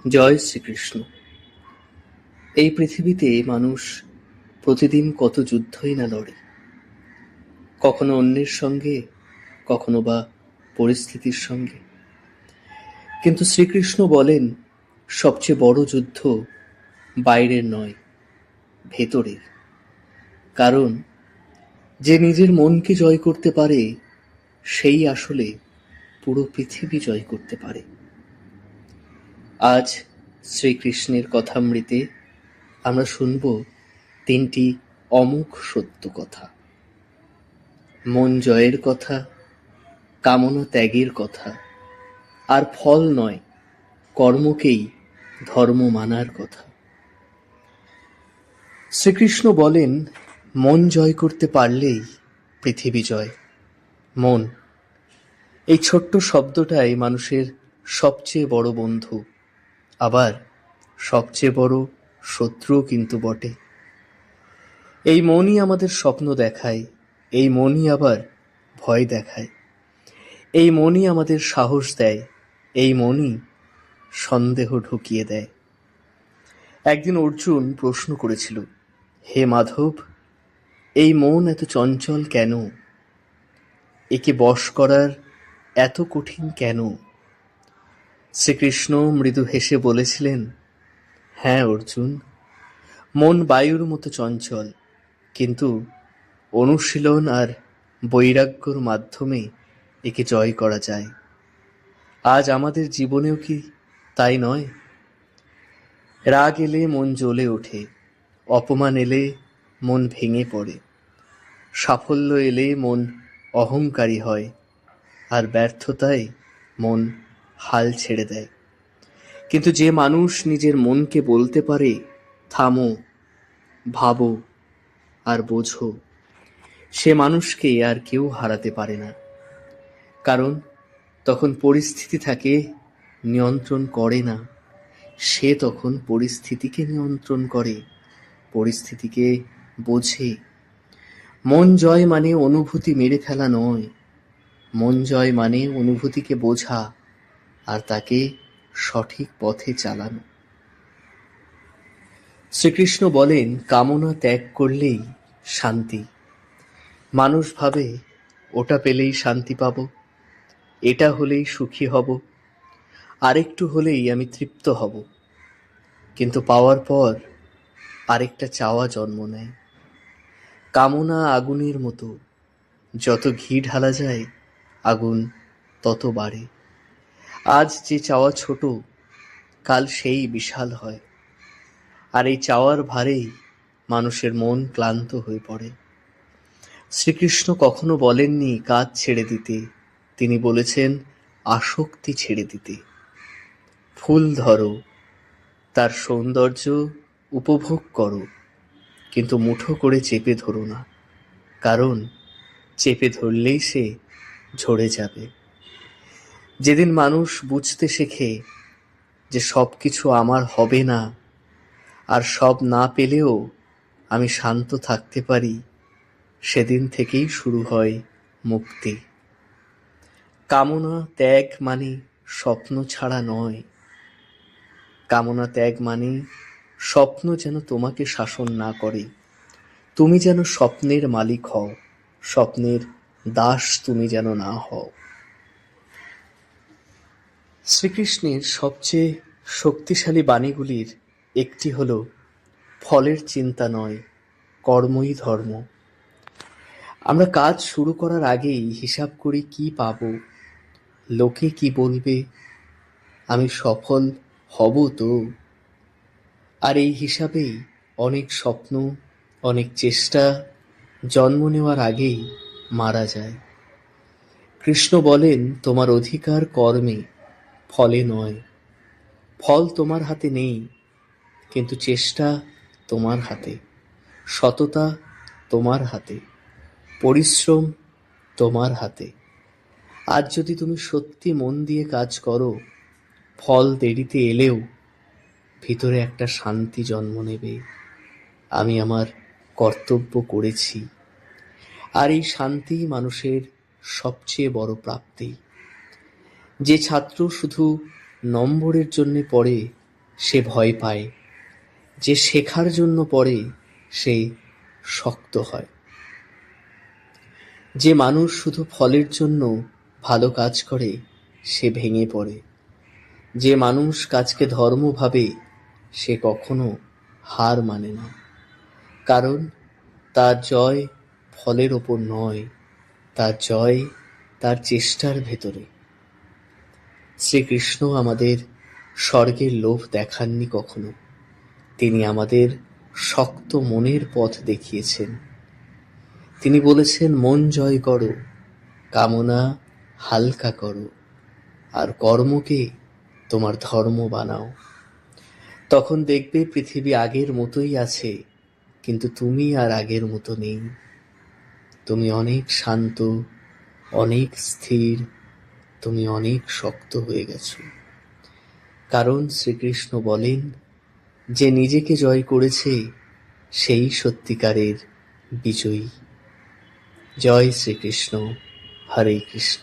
জয় শ্রীকৃষ্ণ। এই পৃথিবীতে মানুষ প্রতিদিন কত যুদ্ধই না লড়ে, কখনো অন্যের সঙ্গে, কখনো বা পরিস্থিতির সঙ্গে। কিন্তু শ্রীকৃষ্ণ বলেন, সবচেয়ে বড় যুদ্ধ বাইরের নয়, ভেতরের। কারণ যে নিজের মনকে জয় করতে পারে, সেই আসলে পুরো পৃথিবী জয় করতে পারে। আজ শ্রীকৃষ্ণের কথামৃতে আমরা শুনব তিনটি অমোঘ সত্য কথা। মন জয়ের কথা, কামনা ত্যাগের কথা, আর ফল নয়, কর্মকেই ধর্ম মানার কথা। শ্রীকৃষ্ণ বলেন, মন জয় করতে পারলেই পৃথিবী জয়। মন, এই ছোট্ট শব্দটাই মানুষের সবচেয়ে বড় বন্ধু, আবার সবচেয়ে বড় শত্রুও কিন্তু বটে। এই মনই আমাদের স্বপ্ন দেখায়, এই মনই আবার ভয় দেখায়। এই মনই আমাদের সাহস দেয়, এই মনই সন্দেহ ঢুকিয়ে দেয়। একদিন অর্জুন প্রশ্ন করেছিল, হে মাধব, এই মন এত চঞ্চল কেন? একে বশ করার এত কঠিন কেন? শ্রীকৃষ্ণ মৃদু হেসে বলেছিলেন, হ্যাঁ অর্জুন, মন বায়ুর মতো চঞ্চল, কিন্তু অনুশীলন আর বৈরাগ্যর মাধ্যমে একে জয় করা যায়। আজ আমাদের জীবনেও কি তাই নয়? রাগ এলে মন জ্বলে ওঠে, অপমান এলে মন ভেঙে পড়ে, সাফল্য এলে মন অহংকারী হয়, আর ব্যর্থতায় মন হাল ছেড়ে দেয়। কিন্তু যে মানুষ নিজের মনকে বলতে পারে, থামো, ভাবো আর বোঝো, সে মানুষকে আর কেউ হারাতে পারে না। কারণ তখন পরিস্থিতি তাকে নিয়ন্ত্রণ করে না, সে তখন পরিস্থিতিকে নিয়ন্ত্রণ করে, পরিস্থিতিকে বোঝে। মন জয় মানে অনুভূতি মেরে ফেলা নয়, মন জয় মানে অনুভূতিকে বোঝা আর তাকে সঠিক পথে চালানো। শ্রীকৃষ্ণ বলেন, কামনা ত্যাগ করলেই শান্তি। মানুষ ভাবে, ওটা পেলেই শান্তি পাব, এটা হলেই সুখী হব, আরেকটু হলেই আমি তৃপ্ত হব। কিন্তু পাওয়ার পর আরেকটা চাওয়া জন্ম নেয়। কামনা আগুনের মতো, যত ঘি ঢালা যায় আগুন তত বাড়ে। আজ যে চাওয়া ছোট, কাল সেই বিশাল হয়। আর এই চাওয়ার ভারেই মানুষের মন ক্লান্ত হয়ে পড়ে। শ্রীকৃষ্ণ কখনো বলেননি কাজ ছেড়ে দিতে, তিনি বলেছেন আসক্তি ছেড়ে দিতে। ফুল ধরো, তার সৌন্দর্য উপভোগ করো, কিন্তু মুঠো করে চেপে ধরো না, কারণ চেপে ধরলেই সে ঝরে যাবে। যেদিন মানুষ বুঝতে শেখে যে সব কিছু আমার হবে না, আর সব না পেলেও আমি শান্ত থাকতে পারি, সেদিন থেকেই শুরু হয় মুক্তি। কামনা ত্যাগ মানে স্বপ্ন ছাড়া নয়, কামনা ত্যাগ মানে স্বপ্ন যেন তোমাকে শাসন না করে, তুমি যেন স্বপ্নের মালিক হও, স্বপ্নের দাস তুমি যেন না হও। শ্রীকৃষ্ণের সবচেয়ে শক্তিশালী বাণীগুলির একটি হল, ফলের চিন্তা নয়, কর্মই ধর্ম। আমরা কাজ শুরু করার আগেই হিসাব করি কি পাবো, লোকে কি বলবে, আমি সফল হব তো। আর এই হিসাবেই অনেক স্বপ্ন, অনেক চেষ্টা জন্ম নেওয়ার আগেই মারা যায়। কৃষ্ণ বলেন, তোমার অধিকার কর্মে, ফলে নয়। ফল তোমার হাতে নেই, কিন্তু চেষ্টা তোমার হাতে, সততা তোমার হাতে, পরিশ্রম তোমার হাতে। আজ যদি তুমি সত্যি মন দিয়ে কাজ করো, ফল দেরিতে এলেও ভিতরে একটা শান্তি জন্ম নেবে, আমি আমার কর্তব্য করেছি। আর এই শান্তি মানুষের সবচেয়ে বড় প্রাপ্তি। যে ছাত্র শুধু নম্বরের জন্য পড়ে, সে ভয় পায়, যে শেখার জন্য পড়ে সে শক্ত হয়। যে মানুষ শুধু ফলের জন্য ভালো কাজ করে সে ভেঙে পড়ে। যে মানুষ কাজকে ধর্ম ভাবে সে কখনো হার মানে না, কারণ তার জয় ফলের ওপর নয়, তার জয় তার চেষ্টার ভেতরে। শ্রীকৃষ্ণ আমাদের স্বর্গের লোভ দেখাননি কখনো, তিনি আমাদের শক্ত মনের পথ দেখিয়েছেন। তিনি বলেছেন, মন জয় করো, কামনা হালকা করো, আর কর্মকে তোমার ধর্ম বানাও। তখন দেখবে পৃথিবী আগের মতোই আছে, কিন্তু তুমি আর আগের মতো নেই। তুমি অনেক শান্ত, অনেক স্থির, তুমি অনেক শক্ত হয়ে গেছো। কারণ শ্রীকৃষ্ণ বলেন, যে নিজেকে জয় করেছে সেই সত্যিকারের বিজয়ী। জয় শ্রীকৃষ্ণ। হরে কৃষ্ণ।